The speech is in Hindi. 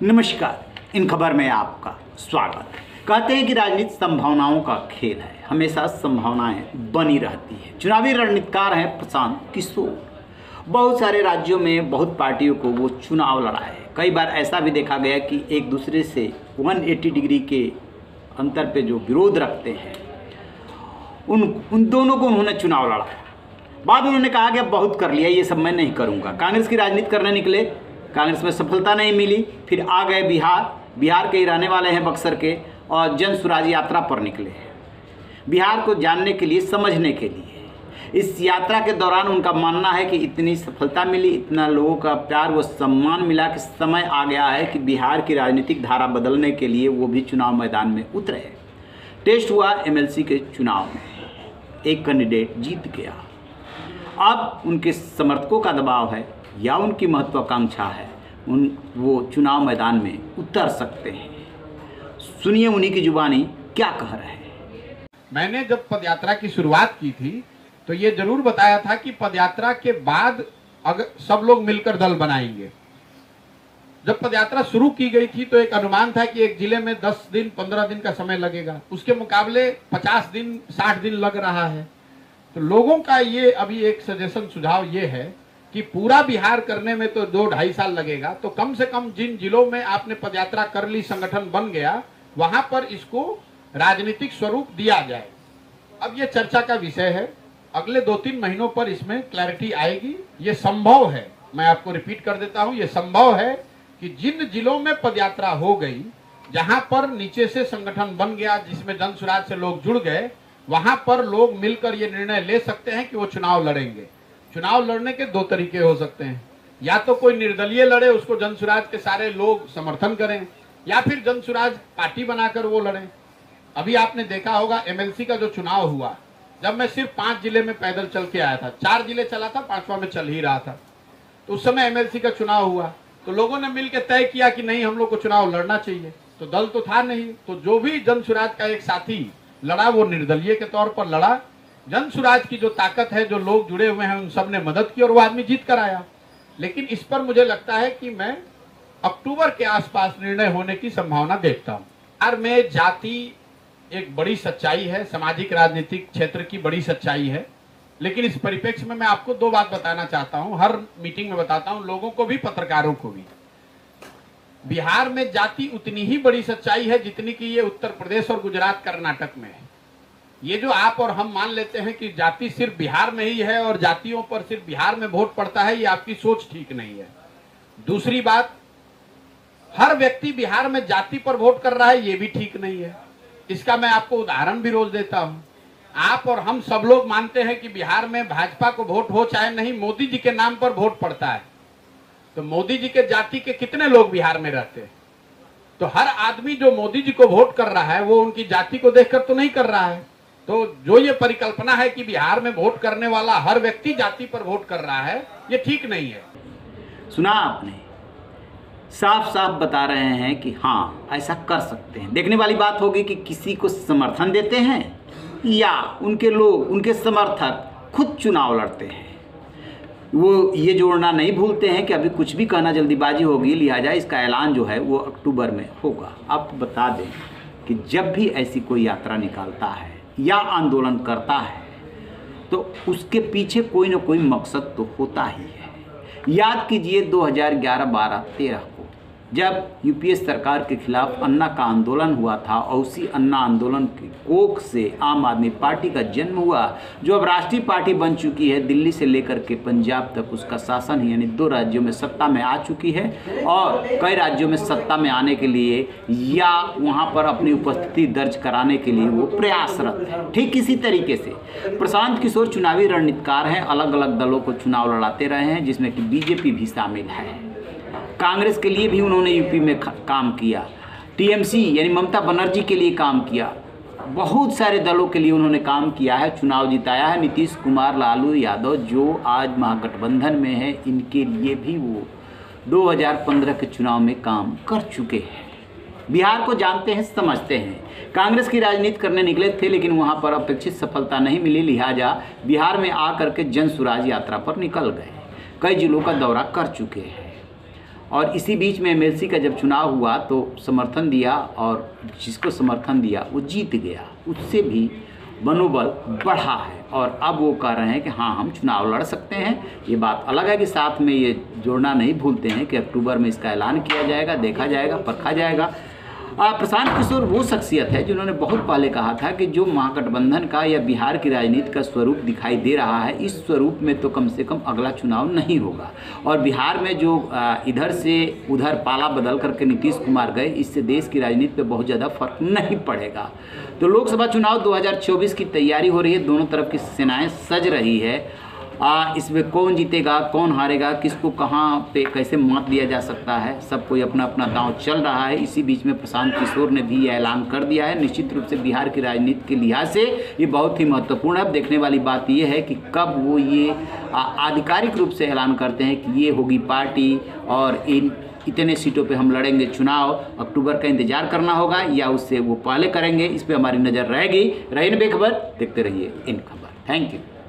नमस्कार। इन खबर में आपका स्वागत है। कहते हैं कि राजनीति संभावनाओं का खेल है, हमेशा संभावनाएं बनी रहती है। चुनावी रणनीतिकार हैं प्रशांत किशोर। बहुत सारे राज्यों में बहुत पार्टियों को वो चुनाव लड़ा है। कई बार ऐसा भी देखा गया कि एक दूसरे से 180 डिग्री के अंतर पे जो विरोध रखते हैं उन दोनों को उन्होंने चुनाव लड़ा। बाद में उन्होंने कहा कि अब बहुत कर लिया, ये सब मैं नहीं करूँगा। कांग्रेस की राजनीति करने निकले, कांग्रेस में सफलता नहीं मिली, फिर आ गए बिहार के ही रहने वाले हैं, बक्सर के, और जन स्वराज यात्रा पर निकले हैं बिहार को जानने के लिए, समझने के लिए। इस यात्रा के दौरान उनका मानना है कि इतनी सफलता मिली, इतना लोगों का प्यार व सम्मान मिला कि समय आ गया है कि बिहार की राजनीतिक धारा बदलने के लिए वो भी चुनाव मैदान में उतरे हैं। टेस्ट हुआ एमएलसी के चुनाव में, एक कैंडिडेट जीत गया। अब उनके समर्थकों का दबाव है या उनकी महत्वाकांक्षा है, वो चुनाव मैदान में उतर सकते हैं। सुनिए उन्हीं की जुबानी क्या कह रहे हैं। मैंने जब पदयात्रा की शुरुआत की थी तो ये जरूर बताया था कि पदयात्रा के बाद अगर सब लोग मिलकर दल बनाएंगे। जब पदयात्रा शुरू की गई थी तो एक अनुमान था कि एक जिले में 10 दिन 15 दिन का समय लगेगा, उसके मुकाबले 50 दिन 60 दिन लग रहा है। तो लोगों का ये अभी एक सजेशन सुझाव ये है कि पूरा बिहार करने में तो 2-2.5 साल लगेगा, तो कम से कम जिन जिलों में आपने पदयात्रा कर ली, संगठन बन गया, वहां पर इसको राजनीतिक स्वरूप दिया जाए। अब ये चर्चा का विषय है, अगले 2-3 महीनों पर इसमें क्लैरिटी आएगी। ये संभव है, मैं आपको रिपीट कर देता हूं, ये संभव है कि जिन जिलों में पदयात्रा हो गई, जहां पर नीचे से संगठन बन गया, जिसमें जन स्वराज से लोग जुड़ गए, वहां पर लोग मिलकर ये निर्णय ले सकते हैं कि वो चुनाव लड़ेंगे। चुनाव लड़ने के 2 तरीके हो सकते हैं, या तो कोई निर्दलीय लड़े, उसको जन स्वराज के सारे लोग समर्थन करें, या फिर जन स्वराज पार्टी बनाकर वो लड़ें। अभी आपने देखा होगा एमएलसी का जो चुनाव हुआ, जब मैं सिर्फ 5 जिले में पैदल चल के आया था, 4 जिले चला था, 5वां में चल ही रहा था, तो उस समय एमएलसी का चुनाव हुआ तो लोगों ने मिलकर तय किया कि नहीं, हम लोग को चुनाव लड़ना चाहिए। तो दल तो था नहीं, तो जो भी जन स्वराज का एक साथी लड़ा वो निर्दलीय के तौर पर लड़ा। जन स्वराज की जो ताकत है, जो लोग जुड़े हुए हैं, उन सब ने मदद की और वो आदमी जीत कर आया। लेकिन इस पर मुझे लगता है कि मैं अक्टूबर के आसपास निर्णय होने की संभावना देखता हूँ। बिहार में जाति एक बड़ी सच्चाई है, सामाजिक राजनीतिक क्षेत्र की बड़ी सच्चाई है। लेकिन इस परिप्रेक्ष्य में मैं आपको 2 बात बताना चाहता हूँ, हर मीटिंग में बताता हूँ, लोगों को भी, पत्रकारों को भी। बिहार में जाति उतनी ही बड़ी सच्चाई है जितनी कि ये उत्तर प्रदेश और गुजरात कर्नाटक में है। ये जो आप और हम मान लेते हैं कि जाति सिर्फ बिहार में ही है और जातियों पर सिर्फ बिहार में वोट पड़ता है, ये आपकी सोच ठीक नहीं है। दूसरी बात, हर व्यक्ति बिहार में जाति पर वोट कर रहा है, ये भी ठीक नहीं है। इसका मैं आपको उदाहरण भी रोज देता हूं। आप और हम सब लोग मानते हैं कि बिहार में भाजपा को वोट हो चाहे नहीं, मोदी जी के नाम पर वोट पड़ता है। तो मोदी जी के जाति के कितने लोग बिहार में रहते हैं? तो हर आदमी जो मोदी जी को वोट कर रहा है वो उनकी जाति को देखकर तो नहीं कर रहा है। तो जो ये परिकल्पना है कि बिहार में वोट करने वाला हर व्यक्ति जाति पर वोट कर रहा है, ये ठीक नहीं है। सुना आपने, साफ साफ बता रहे हैं कि हाँ, ऐसा कर सकते हैं। देखने वाली बात होगी कि किसी को समर्थन देते हैं या उनके लोग, उनके समर्थक खुद चुनाव लड़ते हैं। वो ये जोड़ना नहीं भूलते हैं कि अभी कुछ भी कहना जल्दीबाजी होगी, लिहाजा इसका ऐलान जो है वो अक्टूबर में होगा। आपको बता दें कि जब भी ऐसी कोई यात्रा निकालता है या आंदोलन करता है तो उसके पीछे कोई ना कोई मकसद तो होता ही है। याद कीजिए 2011, 12, 13 को जब यूपीए सरकार के खिलाफ अन्ना का आंदोलन हुआ था, और उसी अन्ना आंदोलन की कोख से आम आदमी पार्टी का जन्म हुआ, जो अब राष्ट्रीय पार्टी बन चुकी है। दिल्ली से लेकर के पंजाब तक उसका शासन, यानी 2 राज्यों में सत्ता में आ चुकी है और कई राज्यों में सत्ता में आने के लिए या वहाँ पर अपनी उपस्थिति दर्ज कराने के लिए वो प्रयासरत है। ठीक इसी तरीके से प्रशांत किशोर चुनावी रणनीतिकार हैं, अलग अलग दलों को चुनाव लड़ाते रहे हैं, जिसमें कि बीजेपी भी शामिल है। कांग्रेस के लिए भी उन्होंने यूपी में काम किया, टीएमसी यानी ममता बनर्जी के लिए काम किया, बहुत सारे दलों के लिए उन्होंने काम किया है, चुनाव जिताया है। नीतीश कुमार, लालू यादव जो आज महागठबंधन में है, इनके लिए भी वो 2015 के चुनाव में काम कर चुके हैं। बिहार को जानते हैं, समझते हैं। कांग्रेस की राजनीति करने निकले थे, लेकिन वहाँ पर अपेक्षित सफलता नहीं मिली, लिहाजा बिहार में आकर के जन स्वराज यात्रा पर निकल गए। कई जिलों का दौरा कर चुके हैं और इसी बीच में एमएलसी का जब चुनाव हुआ तो समर्थन दिया और जिसको समर्थन दिया वो जीत गया, उससे भी मनोबल बढ़ा है और अब वो कह रहे हैं कि हाँ हम चुनाव लड़ सकते हैं। ये बात अलग है कि साथ में ये जोड़ना नहीं भूलते हैं कि अक्टूबर में इसका ऐलान किया जाएगा, देखा जाएगा, परखा जाएगा। प्रशांत किशोर वो शख्सियत है जिन्होंने बहुत पहले कहा था कि जो महागठबंधन का या बिहार की राजनीति का स्वरूप दिखाई दे रहा है, इस स्वरूप में तो कम से कम अगला चुनाव नहीं होगा। और बिहार में जो इधर से उधर पाला बदल करके नीतीश कुमार गए, इससे देश की राजनीति पे बहुत ज़्यादा फर्क नहीं पड़ेगा। तो लोकसभा चुनाव 2024 की तैयारी हो रही है, दोनों तरफ की सेनाएँ सज रही है। इसमें कौन जीतेगा, कौन हारेगा, किसको कहाँ पे कैसे मात दिया जा सकता है, सब कोई अपना अपना दांव चल रहा है। इसी बीच में प्रशांत किशोर ने भी ऐलान कर दिया है। निश्चित रूप से बिहार की राजनीति के लिहाज से ये बहुत ही महत्वपूर्ण है। अब देखने वाली बात ये है कि कब वो ये आधिकारिक रूप से ऐलान करते हैं कि ये होगी पार्टी और इतने सीटों पे हम लड़ेंगे चुनाव। अक्टूबर का इंतजार करना होगा या उससे वो पहले करेंगे, इस पर हमारी नज़र रहेगी। रही बेखबर, देखते रहिए इन खबर। Thank you.